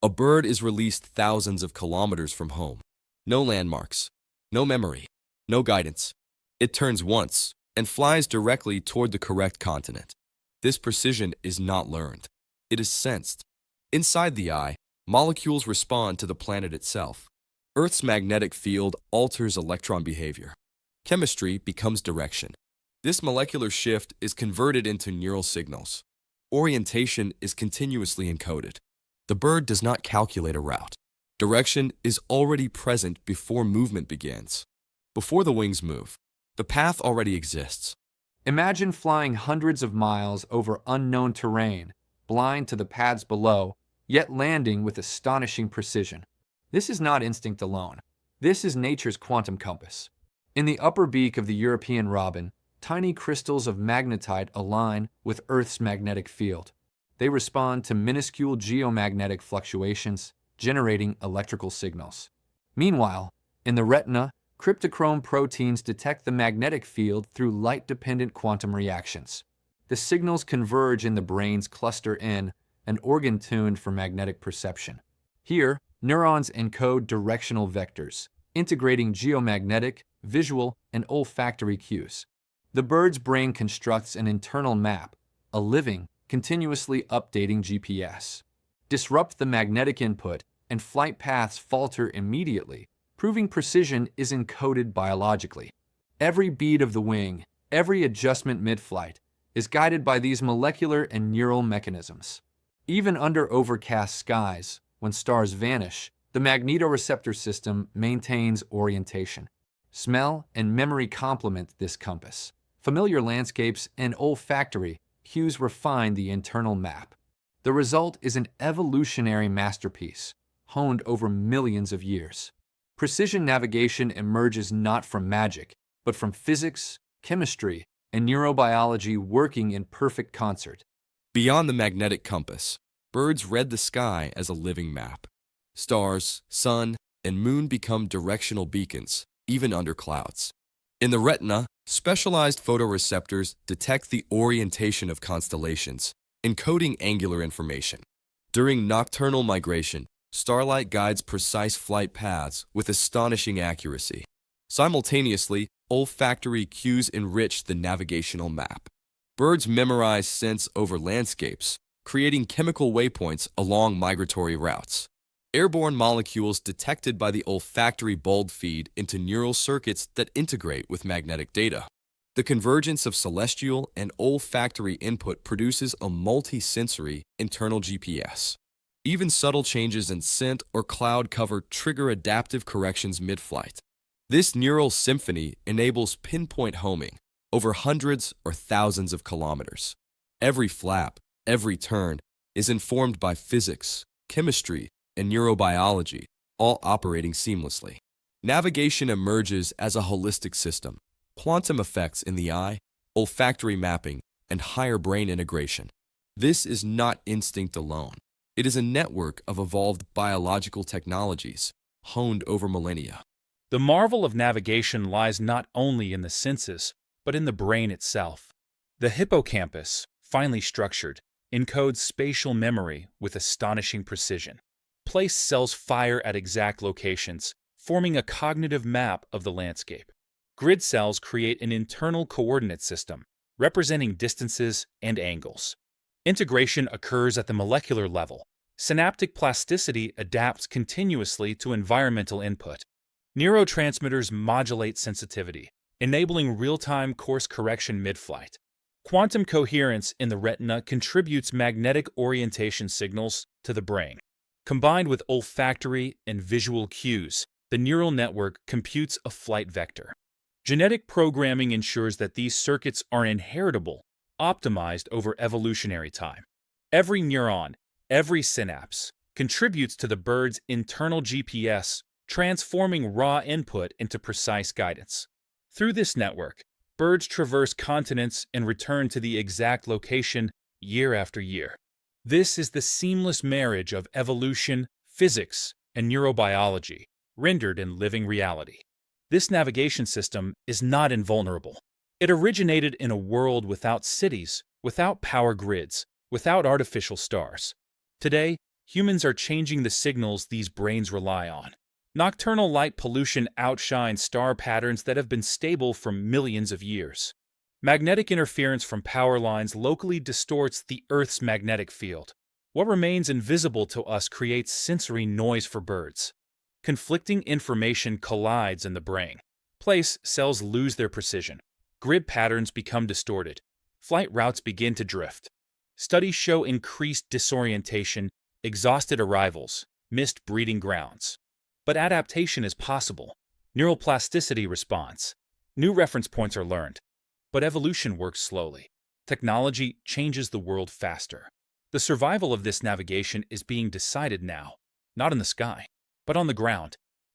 A bird is released thousands of kilometers from home. No landmarks, no memory, no guidance. It turns once and flies directly toward the correct continent. This precision is not learned. It is sensed. Inside the eye, molecules respond to the planet itself. Earth's magnetic field alters electron behavior. Chemistry becomes direction. This molecular shift is converted into neural signals. Orientation is continuously encoded. The bird does not calculate a route. Direction is already present before movement begins. Before the wings move, the path already exists. Imagine flying hundreds of miles over unknown terrain, blind to the paths below, yet landing with astonishing precision. This is not instinct alone. This is nature's quantum compass. In the upper beak of the European robin, tiny crystals of magnetite align with Earth's magnetic field. They respond to minuscule geomagnetic fluctuations, generating electrical signals. Meanwhile, in the retina, cryptochrome proteins detect the magnetic field through light-dependent quantum reactions. The signals converge in the brain's cluster N, an organ tuned for magnetic perception. Here, neurons encode directional vectors, integrating geomagnetic, visual, and olfactory cues. The bird's brain constructs an internal map, a living, continuously updating GPS. Disrupt the magnetic input, and flight paths falter immediately, proving precision is encoded biologically. Every beat of the wing, every adjustment mid-flight, is guided by these molecular and neural mechanisms. Even under overcast skies, when stars vanish, the magnetoreceptor system maintains orientation. Smell and memory complement this compass. Familiar landscapes and olfactory cues refine the internal map. The result is an evolutionary masterpiece, honed over millions of years. Precision navigation emerges not from magic, but from physics, chemistry, and neurobiology working in perfect concert. Beyond the magnetic compass, birds read the sky as a living map. Stars, sun, and moon become directional beacons, even under clouds. In the retina, specialized photoreceptors detect the orientation of constellations, encoding angular information. During nocturnal migration, starlight guides precise flight paths with astonishing accuracy. Simultaneously, olfactory cues enrich the navigational map. Birds memorize scents over landscapes, creating chemical waypoints along migratory routes. Airborne molecules detected by the olfactory bulb feed into neural circuits that integrate with magnetic data. The convergence of celestial and olfactory input produces a multi-sensory internal GPS. Even subtle changes in scent or cloud cover trigger adaptive corrections mid-flight. This neural symphony enables pinpoint homing over hundreds or thousands of kilometers. Every flap, every turn is informed by physics, chemistry, and neurobiology, all operating seamlessly. Navigation emerges as a holistic system. Quantum effects in the eye, olfactory mapping, and higher brain integration. This is not instinct alone. It is a network of evolved biological technologies, honed over millennia. The marvel of navigation lies not only in the senses, but in the brain itself. The hippocampus, finely structured, encodes spatial memory with astonishing precision. Place cells fire at exact locations, forming a cognitive map of the landscape. Grid cells create an internal coordinate system, representing distances and angles. Integration occurs at the molecular level. Synaptic plasticity adapts continuously to environmental input. Neurotransmitters modulate sensitivity, enabling real-time course correction mid-flight. Quantum coherence in the retina contributes magnetic orientation signals to the brain. Combined with olfactory and visual cues, the neural network computes a flight vector. Genetic programming ensures that these circuits are inheritable, optimized over evolutionary time. Every neuron, every synapse, contributes to the bird's internal GPS, transforming raw input into precise guidance. Through this network, birds traverse continents and return to the exact location year after year. This is the seamless marriage of evolution, physics, and neurobiology, rendered in living reality. This navigation system is not invulnerable. It originated in a world without cities, without power grids, without artificial stars. Today, Humans are changing the signals these brains rely on. Nocturnal light pollution outshines star patterns that have been stable for millions of years. Magnetic interference from power lines locally distorts the Earth's magnetic field. What remains invisible to us creates sensory noise for birds. Conflicting information collides in the brain. Place cells lose their precision. Grid patterns become distorted. Flight routes begin to drift. Studies show increased disorientation, exhausted arrivals, missed breeding grounds. But adaptation is possible. Neuroplasticity responds. New reference points are learned. But evolution works slowly. Technology changes the world faster. The survival of this navigation is being decided now, not in the sky, but on the ground,